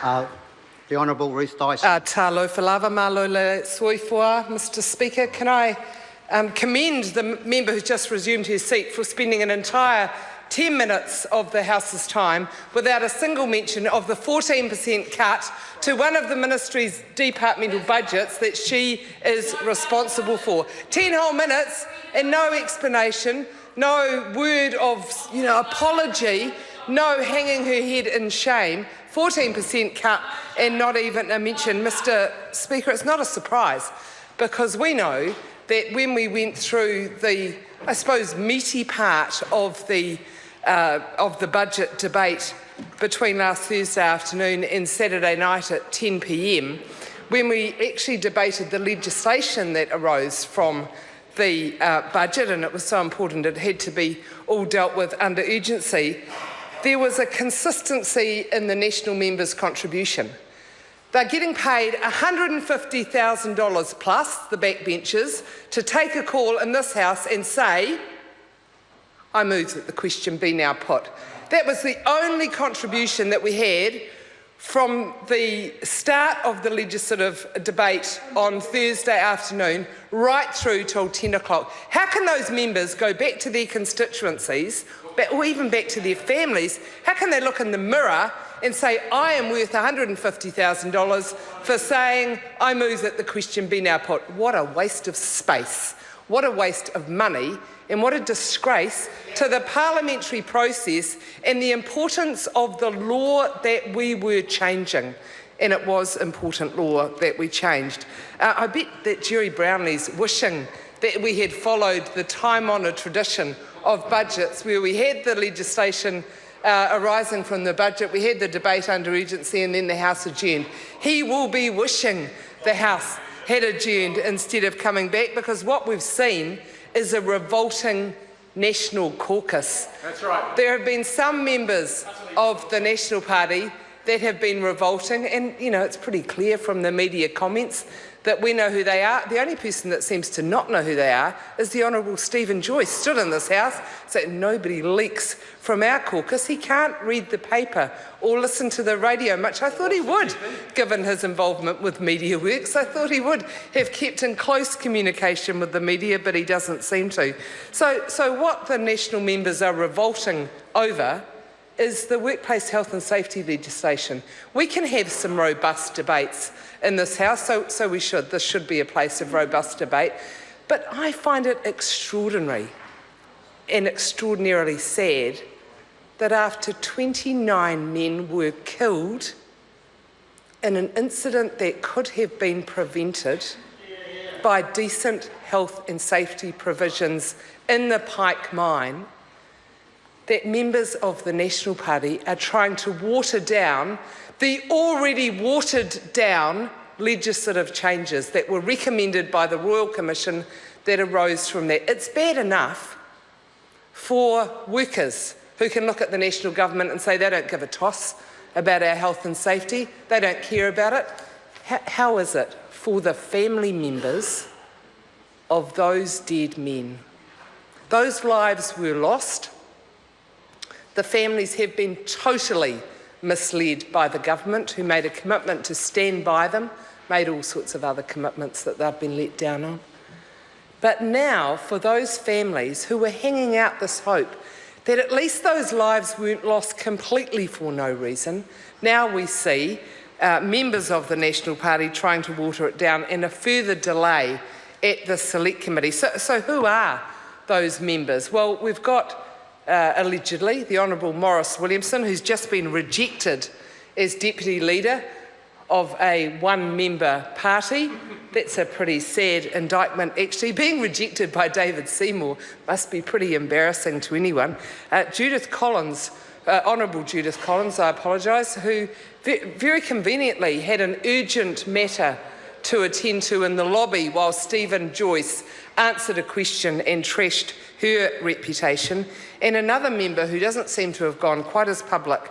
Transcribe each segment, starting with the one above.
The Honourable Ruth Dyson. Talofa lava malo le soifua. Mr Speaker, can I commend the member who's just resumed his seat for spending an entire 10 minutes of the House's time without a single mention of the 14% cut to one of the ministry's departmental budgets that she is responsible for. 10 whole minutes and no explanation, no word of apology, no hanging her head in shame. 14% cut and not even a mention. Mr Speaker, it's not a surprise because we know that when we went through the, I suppose, meaty part of the budget debate between last Thursday afternoon and Saturday night at 10 p.m, when we actually debated the legislation that arose from the budget, and it was so important it had to be all dealt with under urgency, there was a consistency in the national members' contribution. They're getting paid $150,000 plus, the backbenchers, to take a call in this House and say, I move that the question be now put. That was the only contribution that we had from the start of the legislative debate on Thursday afternoon right through till 10 o'clock. How can those members go back to their constituencies or even back to their families? How can they look in the mirror and say, I am worth $150,000 for saying, I move that the question be now put? What a waste of space. What a waste of money, and what a disgrace to the parliamentary process and the importance of the law that we were changing. And it was important law that we changed. I bet that Jerry Brownlee's wishing that we had followed the time-honoured tradition of budgets where we had the legislation arising from the budget, we had the debate under urgency and then the House adjourned. He will be wishing the House had adjourned instead of coming back, because what we've seen is a revolting National Caucus. That's right. There have been some members of the National Party that have been revolting, and it's pretty clear from the media comments that we know who they are. The only person that seems to not know who they are is the Honourable Stephen Joyce, stood in this House, so nobody leaks from our caucus. He can't read the paper or listen to the radio much. I thought he would, given his involvement with Media Works. I thought he would have kept in close communication with the media, but he doesn't seem to. So what the national members are revolting over is the workplace health and safety legislation. We can have some robust debates in this House, so we should. This should be a place of robust debate. But I find it extraordinary and extraordinarily sad that after 29 men were killed in an incident that could have been prevented by decent health and safety provisions in the Pike mine, that members of the National Party are trying to water down the already watered down legislative changes that were recommended by the Royal Commission that arose from that. It's bad enough for workers who can look at the national government and say they don't give a toss about our health and safety, they don't care about it. How is it for the family members of those dead men? Those lives were lost. The families have been totally misled by the government, who made a commitment to stand by them, made all sorts of other commitments that they've been let down on. But now, for those families who were hanging out this hope that at least those lives weren't lost completely for no reason, now we see members of the National Party trying to water it down and a further delay at the Select Committee. So who are those members? Well, we've got allegedly the Honourable Maurice Williamson, who's just been rejected as Deputy Leader of a one-member party. That's a pretty sad indictment, actually. Being rejected by David Seymour must be pretty embarrassing to anyone. Judith Collins, Honourable Judith Collins, I apologise, who very conveniently had an urgent matter to attend to in the lobby while Stephen Joyce answered a question and trashed her reputation, and another member who doesn't seem to have gone quite as public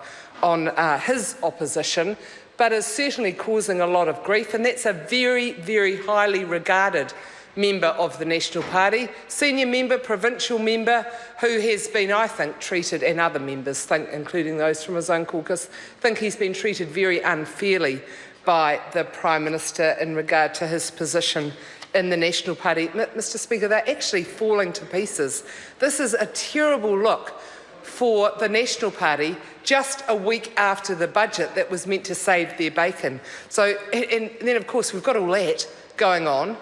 on his opposition, but is certainly causing a lot of grief, and that's a very, very highly regarded member of the National Party, senior member, provincial member, who has been, I think, treated, and other members think, including those from his own caucus, think he's been treated very unfairly by the Prime Minister in regard to his position in the National Party. Mr Speaker, they're actually falling to pieces. This is a terrible look for the National Party just a week after the budget that was meant to save their bacon. So, and then of course we've got all that going on.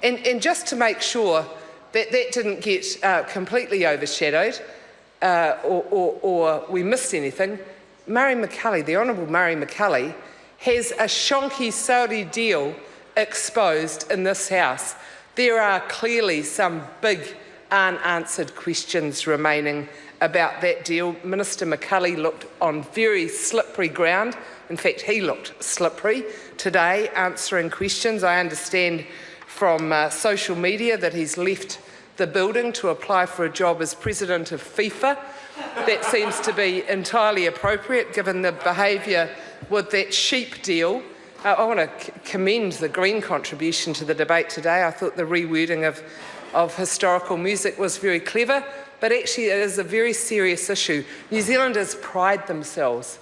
And just to make sure that that didn't get completely overshadowed or we missed anything, Murray McCully, the Honourable Murray McCully, has a shonky Saudi deal exposed in this House. There are clearly some big unanswered questions remaining about that deal. Minister McCully looked on very slippery ground. In fact, he looked slippery today answering questions. I understand from social media that he's left the building to apply for a job as president of FIFA. That seems to be entirely appropriate given the behaviour with that sheep deal. I want to commend the Green contribution to the debate today. I thought the rewording of historical music was very clever, but actually it is a very serious issue. New Zealanders pride themselves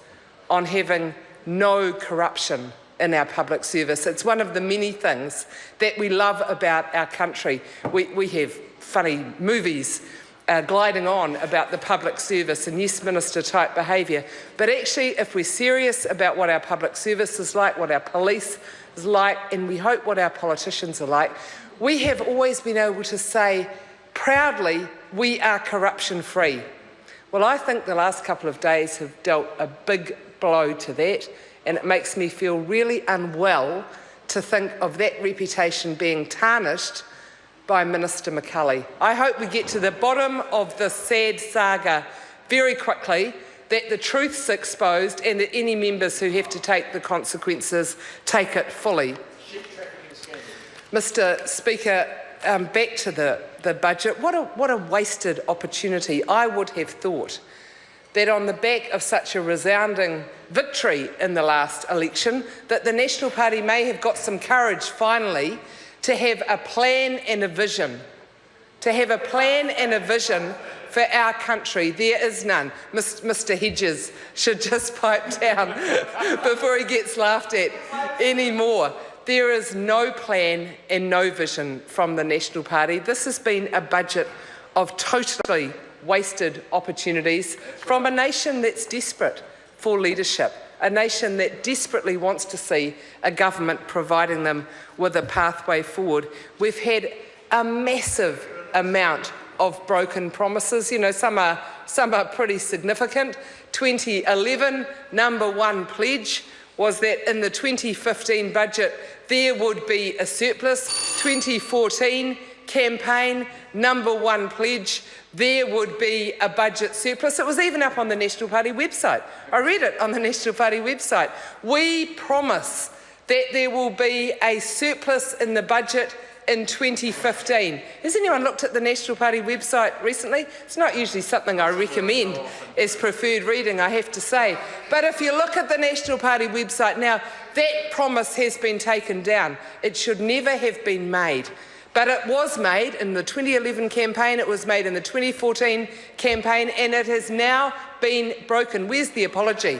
on having no corruption in our public service. It's one of the many things that we love about our country. We have funny movies gliding on about the public service and yes minister type behaviour, but actually if we're serious about what our public service is like, what our police is like, and we hope what our politicians are like, we have always been able to say proudly we are corruption free. Well, I think the last couple of days have dealt a big blow to that, and it makes me feel really unwell to think of that reputation being tarnished by Minister McCully. I hope we get to the bottom of this sad saga very quickly, that the truth's exposed and that any members who have to take the consequences take it fully. Mr Speaker, back to the budget. What a wasted opportunity. I would have thought that on the back of such a resounding victory in the last election, that the National Party may have got some courage finally to have a plan and a vision. To have a plan and a vision for our country. There is none. Mr Hedges should just pipe down before he gets laughed at anymore. There is no plan and no vision from the National Party. This has been a budget of totally wasted opportunities from a nation that's desperate for leadership, a nation that desperately wants to see a government providing them with a pathway forward. We've had a massive amount of broken promises. You know, some are pretty significant. 2011, number one pledge was that in the 2015 budget there would be a surplus. 2014 campaign, number one pledge, there would be a budget surplus. It was even up on the National Party website. I read it on the National Party website. We promise that there will be a surplus in the budget in 2015. Has anyone looked at the National Party website recently? It's not usually something I recommend as preferred reading, I have to say. But if you look at the National Party website now, that promise has been taken down. It should never have been made. But it was made in the 2011 campaign, it was made in the 2014 campaign, and it has now been broken. Where's the apology?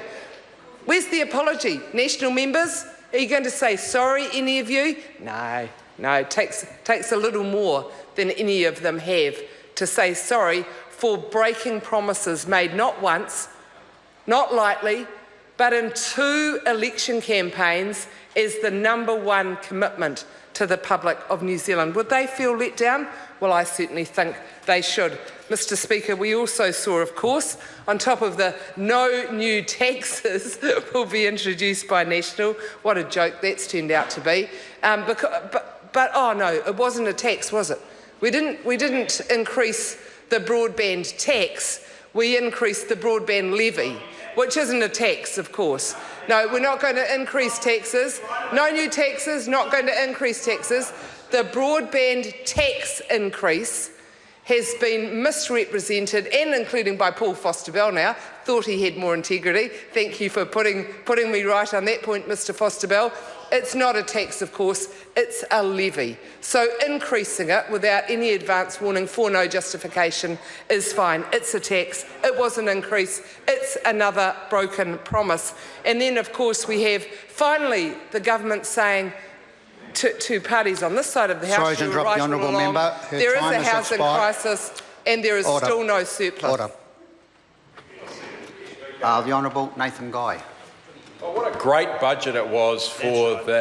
Where's the apology? National members, are you going to say sorry, any of you? No, it takes a little more than any of them have to say sorry for breaking promises made not once, not lightly, but in 2 election campaigns as the number one commitment to the public of New Zealand. Would they feel let down? Well, I certainly think they should. Mr Speaker, we also saw, of course, on top of the no new taxes will be introduced by National, what a joke that's turned out to be. But oh no, it wasn't a tax, was it? We didn't increase the broadband tax, we increased the broadband levy, which isn't a tax, of course. No, we're not going to increase taxes. No new taxes, not going to increase taxes. The broadband tax increase has been misrepresented, and including by Paul Foster-Bell now, thought he had more integrity. Thank you for putting me right on that point, Mr Foster-Bell. It's not a tax, of course, it's a levy. So increasing it without any advance warning for no justification is fine. It's a tax, it was an increase, it's another broken promise. And then, of course, we have finally the government saying to parties on this side of the House, sorry to interrupt right the honourable along, member. there is a housing crisis and there is Order. still no surplus. Order. The Honourable Nathan Guy. Well, what a great budget it was for the